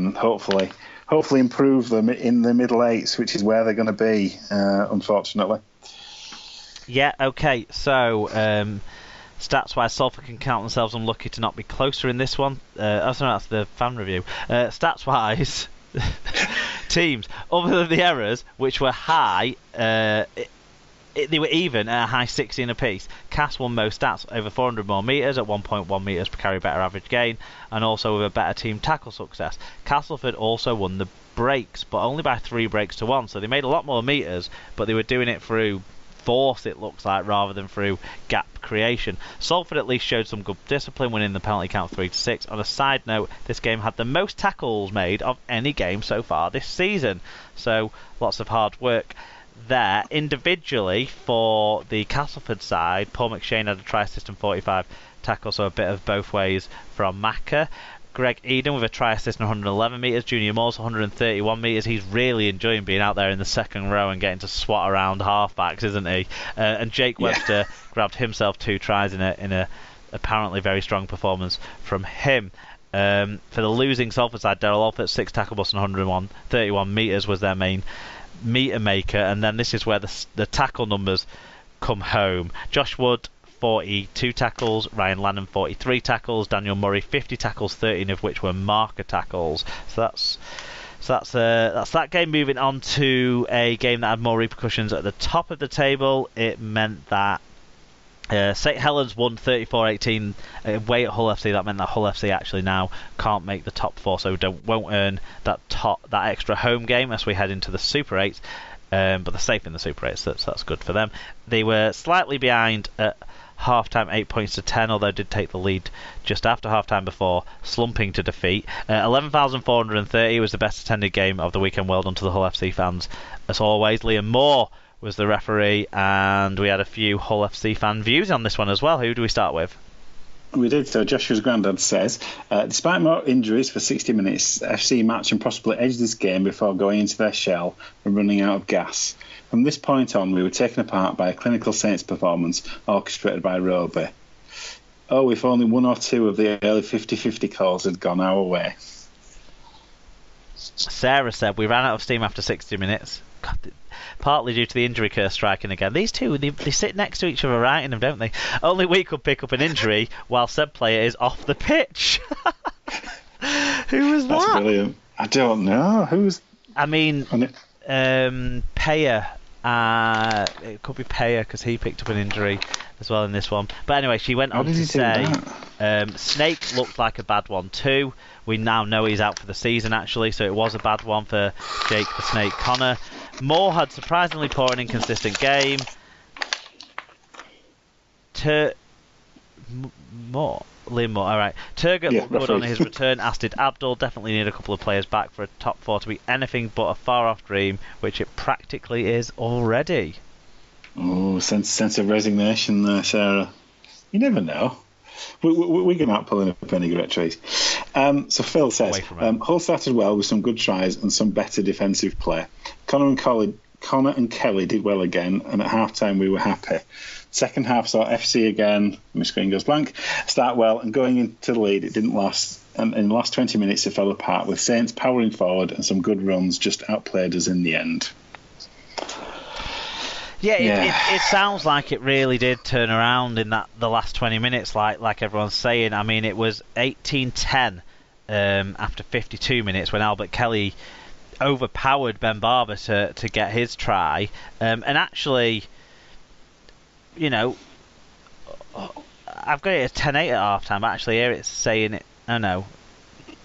and hopefully improve them in the middle eights, which is where they're going to be, unfortunately. Yeah, okay, so stats-wise, Salford can count themselves unlucky to not be closer in this one. That's the fan review. Stats-wise, teams, other than the errors, which were high, they were even at a high 16 apiece. Cass won most stats, over 400 more metres at 1.1 metres per carry better average gain, and also with a better team tackle success. Castleford also won the breaks, but only by 3 breaks to 1, so they made a lot more metres, but they were doing it through force, it looks like, rather than through gap creation. Salford at least showed some good discipline, winning the penalty count 3-6. On a side note, this game had the most tackles made of any game so far this season, so lots of hard work there. Individually, for the Castleford side, Paul McShane had a try assist and 45 tackles, so a bit of both ways from Macca. Greg Eden with a try assist and 111 metres. Junior Morse 131 metres. He's really enjoying being out there in the second row and getting to swat around halfbacks, isn't he? And Jake Webster grabbed himself 2 tries in a apparently very strong performance from him. For the losing Salford side, Daryl Alford 6 tackle busts and 131 metres was their main meter maker, and then this is where the tackle numbers come home. Josh Wood 42 tackles, Ryan Lanham 43 tackles, Daniel Murray 50 tackles, 13 of which were marker tackles. So that's that game. Moving on to a game that had more repercussions at the top of the table. It meant that St Helens won 34-18 away at Hull FC. That meant that Hull FC actually now can't make the top 4, so won't earn that extra home game as we head into the Super 8s. But they're safe in the Super 8s, so that's good for them. They were slightly behind at half-time, 8 points to 10, although did take the lead just after half-time before slumping to defeat. 11,430 was the best attended game of the weekend. Well done to the Hull FC fans, as always. Liam Moore was the referee, and we had a few Hull FC fan views on this one as well. Who do we start with? We did. So Joshua's granddad says, despite more injuries for 60 minutes, FC match and possibly edged this game before going into their shell and running out of gas. From this point on, we were taken apart by a clinical Saints performance orchestrated by Roby. Oh, if only 1 or 2 of the early 50-50 calls had gone our way. Sarah said, we ran out of steam after 60 minutes. God, partly due to the injury curse striking again. These two, they sit next to each other writing them, don't they? Only we could pick up an injury while said player is off the pitch. Who was that? That's brilliant. I don't know. Who's... I mean, Payer. It could be Payer because he picked up an injury as well in this one. But anyway, she went on to say Snake looked like a bad one too. We now know he's out for the season actually, so it was a bad one for Jake the Snake Connor. Moore had surprisingly poor and inconsistent game. Liam Moore, alright. Turgot looked good on his return, as did Abdul. Definitely need a couple of players back for a top 4 to be anything but a far-off dream, which it practically is already. Oh, sense of resignation there, Sarah. You never know. We're going out pulling up any great trees. So Phil says, Hull started well with some good tries and some better defensive play. Connor and Kelly did well again, and at half-time we were happy. Second half saw FC again, my screen goes blank, start well, and going into the lead it didn't last, and in the last 20 minutes it fell apart, with Saints powering forward and some good runs just outplayed us in the end. It sounds like it really did turn around in the last 20 minutes, like everyone's saying. I mean, it was 18-10 after 52 minutes when Albert Kelly overpowered Ben Barber to get his try. And actually, you know, I've got it as 10-8 at half-time, but actually here it's saying it... Oh, no.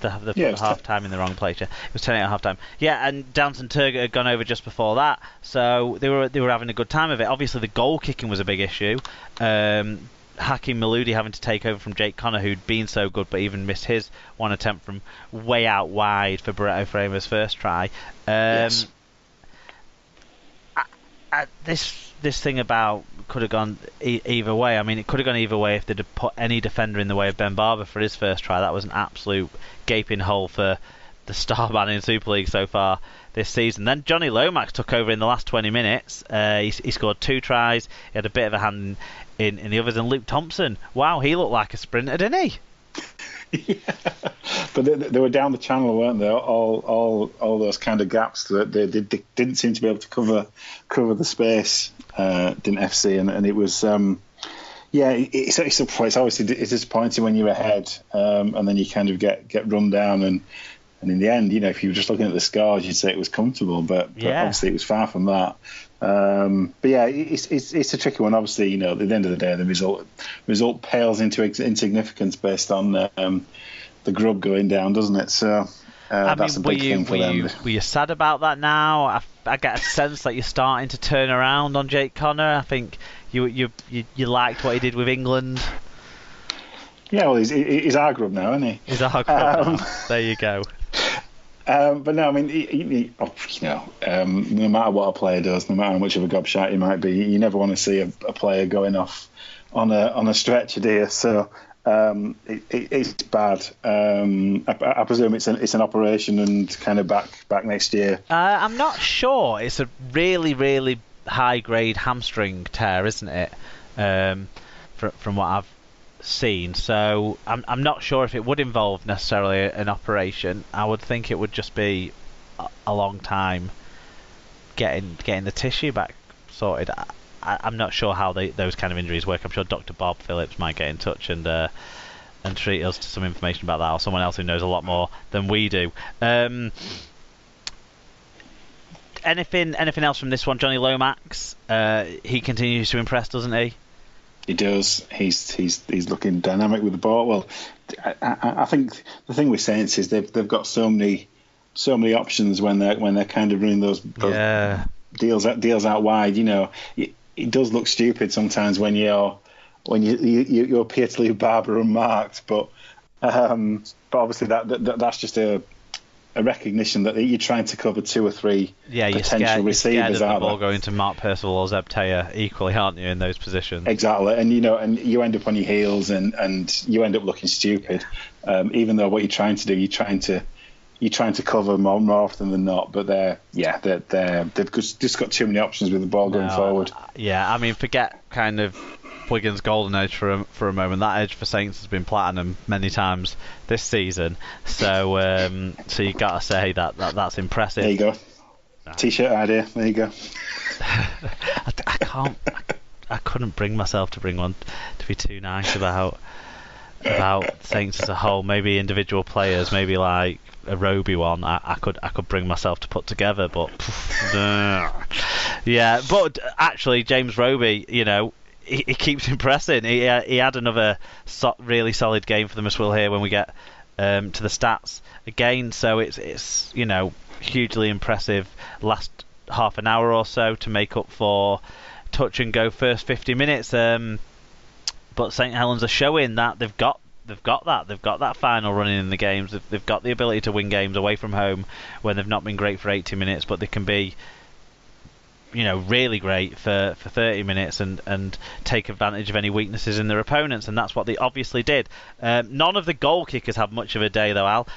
They put half-time in the wrong place. It was 10-8 at half-time. Yeah, and Downton Turgot had gone over just before that, so they were having a good time of it. Obviously, the goal kicking was a big issue. Hakeem Maludi having to take over from Jake Connor, who'd been so good, but even missed his one attempt from way out wide for Barretto Framer's first try. Yes. This thing about could have gone either way. I mean, it could have gone either way if they'd have put any defender in the way of Ben Barber for his first try. That was an absolute gaping hole for the star man in Super League so far this season. Then Johnny Lomax took over in the last 20 minutes. He scored 2 tries. He had a bit of a hand in the others. And Luke Thompson, wow, he looked like a sprinter, didn't he? Yeah. But they were down the channel, weren't they? All those kind of gaps that they didn't seem to be able to cover the space. Didn't FC, and it was it's obviously disappointing when you're ahead, and then you kind of get run down, and in the end, if you were just looking at the scores, you'd say it was comfortable, but obviously it was far from that. But yeah, it's a tricky one. Obviously, at the end of the day, the result pales into insignificance based on the grub going down, doesn't it? So that's a big thing for them. Were you sad about that now? I get a sense that you're starting to turn around on Jake Connor. I think you liked what he did with England. Yeah, well, he's our grub now, isn't he? He's our grub now. There you go. But no, I mean, no matter what a player does, no matter how much of a gobshite he might be, you never want to see a player going off on a stretcher, do you? So it's bad. I presume it's an operation and kind of back next year. I'm not sure. It's a really, really high grade hamstring tear, isn't it? From what I've seen, so I'm not sure if it would involve necessarily an operation. I would think it would just be a long time getting the tissue back sorted. I'm not sure how those kind of injuries work. I'm sure Dr. Bob Phillips might get in touch and treat us to some information about that, or someone else who knows a lot more than we do. Anything else from this one? Johnny Lomax, he continues to impress, doesn't he? He does. He's looking dynamic with the ball. Well, I think the thing with Saints is they've got so many options when they're kind of running those deals out wide. It does look stupid sometimes when you appear to leave Barber unmarked, but obviously that's just a recognition that you're trying to cover two or three potential receivers. You're scared of the ball going to Mark Percival or Zeb Taylor equally, aren't you, in those positions? Exactly, and you end up on your heels and you end up looking stupid, even though what you're trying to do, you're trying to cover more often than not. But they've just got too many options with the ball going forward. Yeah, I mean, forget kind of Wigan's golden age for a moment. That age for Saints has been platinum many times this season. So you got to say that's impressive. There you go. T-shirt idea. There you go. I couldn't bring myself to bring one to be too nice about Saints as a whole. Maybe individual players, maybe like a Roby one. I could bring myself to put together, but yeah. But actually, James Roby, he keeps impressing. He had another really solid game for them as well here when we get to the stats again. So it's hugely impressive last half an hour or so to make up for touch and go first 50 minutes. But St Helens are showing that they've got that final running in the games. They've got the ability to win games away from home when they've not been great for 80 minutes, but they can be really great for 30 minutes and take advantage of any weaknesses in their opponents, and that's what they obviously did. None of the goal kickers had much of a day though, Al.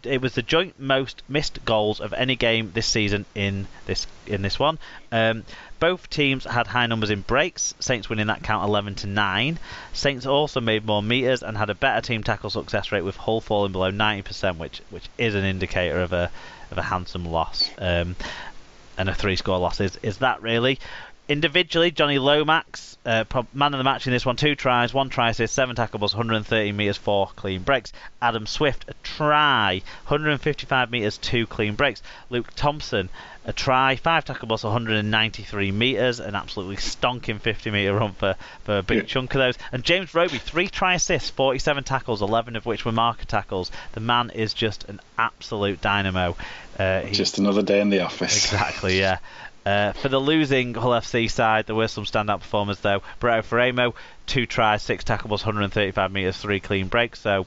It was the joint most missed goals of any game this season in this one. Both teams had high numbers in breaks, Saints winning that count 11-9. Saints also made more metres and had a better team tackle success rate, with Hull falling below 90%, which is an indicator of a handsome loss. And a 3-score loss is that really. Individually, Johnny Lomax, man of the match in this one, 2 tries, 1 try assist, 7 tackles, 130 metres, 4 clean breaks. Adam Swift, a try, 155 metres, 2 clean breaks. Luke Thompson, a try, 5 tackles, 193 metres, an absolutely stonking 50-metre run for a big chunk of those. And James Roby, 3 try assists, 47 tackles, 11 of which were marker tackles. The man is just an absolute dynamo. Just another day in the office. Exactly, yeah. For the losing Hull FC side, there were some standout performers though. Breto Ferramo, 2 tries, 6 tackles, 135 metres, 3 clean breaks. So,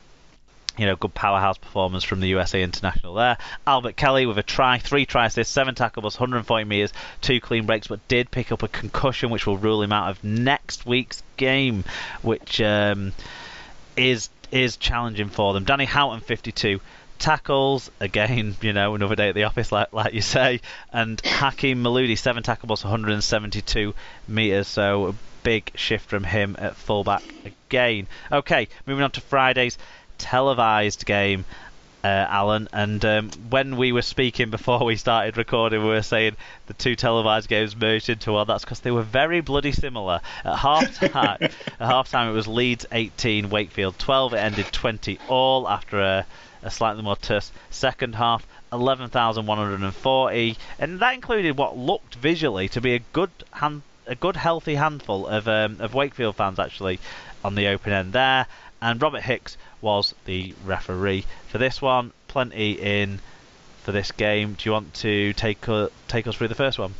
good powerhouse performance from the USA international there. Albert Kelly with a try, 3 try assists, 7 tackles, 140 metres, 2 clean breaks, but did pick up a concussion which will rule him out of next week's game, which is challenging for them. Danny Houghton, 52 tackles, again, another day at the office, like you say. And Hakeem Maloudi, 7 tackles, 172 metres, so a big shift from him at fullback again. Okay, moving on to Friday's televised game, Alan, and when we were speaking before we started recording, we were saying the two televised games merged into one. That's because they were very bloody similar. At half-time, it was Leeds 18, Wakefield 12. It ended 20 all after a slightly more terse second half. 11,140, and that included what looked visually to be a good healthy handful of Wakefield fans actually on the open end there. And Robert Hicks was the referee for this one. Plenty in for this game. Do you want to take us through the first one?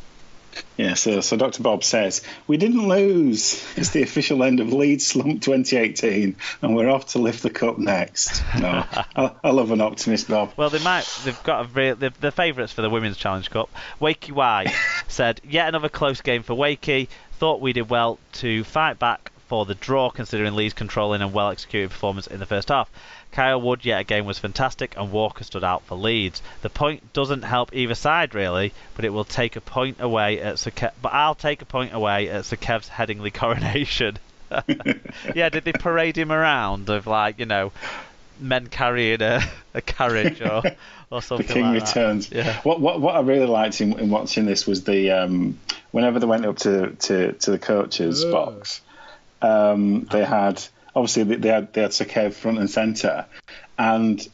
Yeah, so Dr. Bob says, we didn't lose. It's the official end of Leeds Slump 2018, and we're off to lift the cup next. No, I love an optimist, Bob. Well, they've got the favourites for the Women's Challenge Cup. Wakey White said, yet another close game for Wakey. Thought we did well to fight back for the draw, considering Leeds' controlling and well-executed performance in the first half. Kyle Wood yet again was fantastic, and Walker stood out for Leeds. The point doesn't help either side really, but it will take a point away at I'll take a point away at Sir Kev's Headingley coronation. Yeah, did they parade him around of men carrying a carriage or something? The King like Returns. That. Yeah. What I really liked in watching this was the whenever they went up to the coaches box, they had. Obviously, they had Sir Kev front and centre, and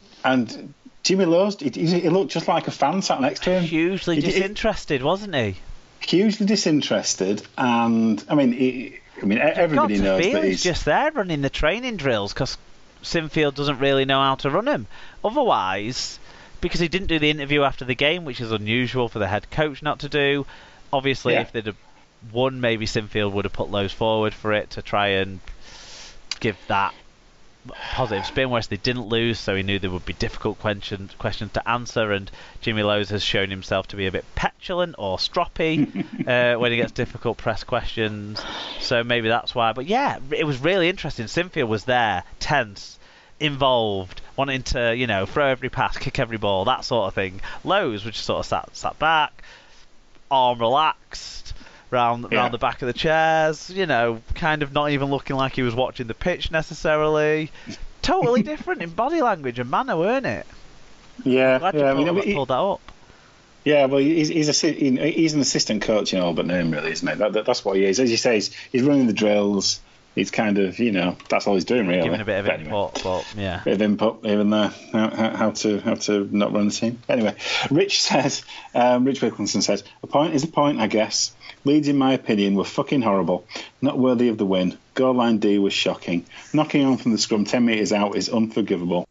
Jimmy Lowe's, he looked just like a fan sat next to him. Hugely disinterested, wasn't he? Hugely disinterested, and everybody knows that he's just there running the training drills because Sinfield doesn't really know how to run him. Otherwise, because he didn't do the interview after the game, which is unusual for the head coach not to do. Obviously, if they'd have won, maybe Sinfield would have put Lowe's forward for it to try and give that positive spin, whereas they didn't lose, so he knew there would be difficult questions to answer, and Jimmy Lowe's has shown himself to be a bit petulant or stroppy when he gets difficult press questions, so maybe that's why. But yeah, it was really interesting. Sinfield was there, tense, involved, wanting to throw every pass, kick every ball, that sort of thing. Lowe's was just sort of sat back, arm relaxed, round the back of the chairs, kind of not even looking like he was watching the pitch necessarily. Totally different in body language and manner, weren't it? Yeah, glad you pulled that up. Yeah, well, he's an assistant coach in all but name, really, isn't he? That's what he is. As you say, he's running the drills. He's kind of, that's all he's doing, really. Giving a bit of input, but yeah. Bit of input, even there, how to not run the team. Anyway, Rich Wilkinson says, a point is a point, I guess. Leeds, in my opinion, were fucking horrible. Not worthy of the win. Goal line D was shocking. Knocking on from the scrum 10 metres out is unforgivable.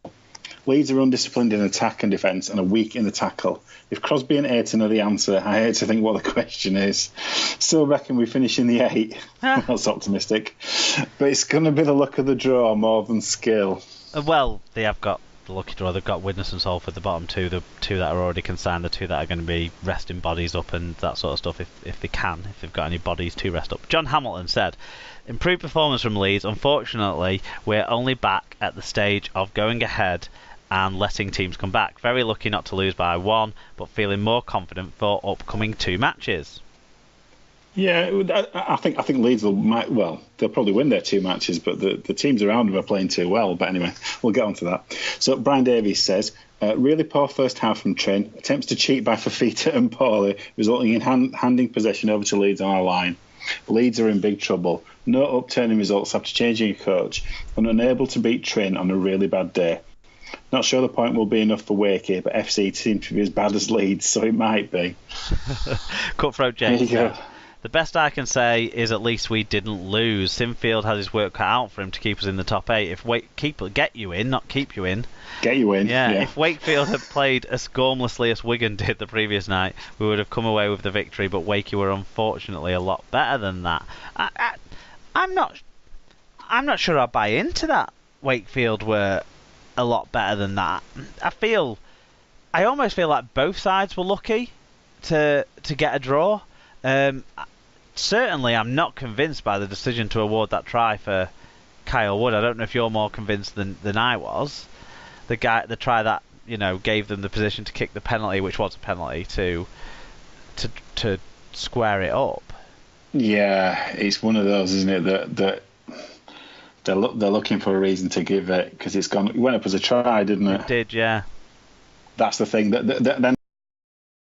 Leeds are undisciplined in attack and defence and are weak in the tackle. If Crosby and Ayton are the answer, I hate to think what the question is. Still reckon we finish in the 8. That's optimistic. But it's going to be the luck of the draw more than skill. Well, they have got the lucky draw. They've got Widnes and Salford, the bottom two, the two that are already consigned, the two that are going to be resting bodies up and that sort of stuff if they've got any bodies to rest up. John Hamilton said, improved performance from Leeds. Unfortunately, we're only back at the stage of going ahead and letting teams come back. Very lucky not to lose by 1, but feeling more confident for upcoming 2 matches. Yeah, I think Leeds they'll probably win their 2 matches, but the teams around them are playing too well. But anyway, we'll get on to that. So Brian Davies says, really poor first half from Trin. Attempts to cheat by Fafita and Pauly, resulting in handing possession over to Leeds on our line. Leeds are in big trouble. No upturning results after changing a coach, and unable to beat Trin on a really bad day. Not sure the point will be enough for Wakey, but FC seems to be as bad as Leeds, so it might be. Cutthroat James. The best I can say is at least we didn't lose. Sinfield has his work cut out for him to keep us in the top 8. Get you in, not keep you in. Get you in. Yeah. If Wakefield had played as gormlessly as Wigan did the previous night, we would have come away with the victory. But Wakey were unfortunately a lot better than that. I'm not sure I buy into that. Wakefield were a lot better than that. I almost feel like both sides were lucky to get a draw. Certainly, I'm not convinced by the decision to award that try for Kyle Wood. I don't know if you're more convinced than I was. The try that gave them the position to kick the penalty, which was a penalty, to square it up. Yeah, it's one of those, isn't it? That they're looking for a reason to give it, because it went up as a try, didn't it? It did, yeah. That's the thing. Then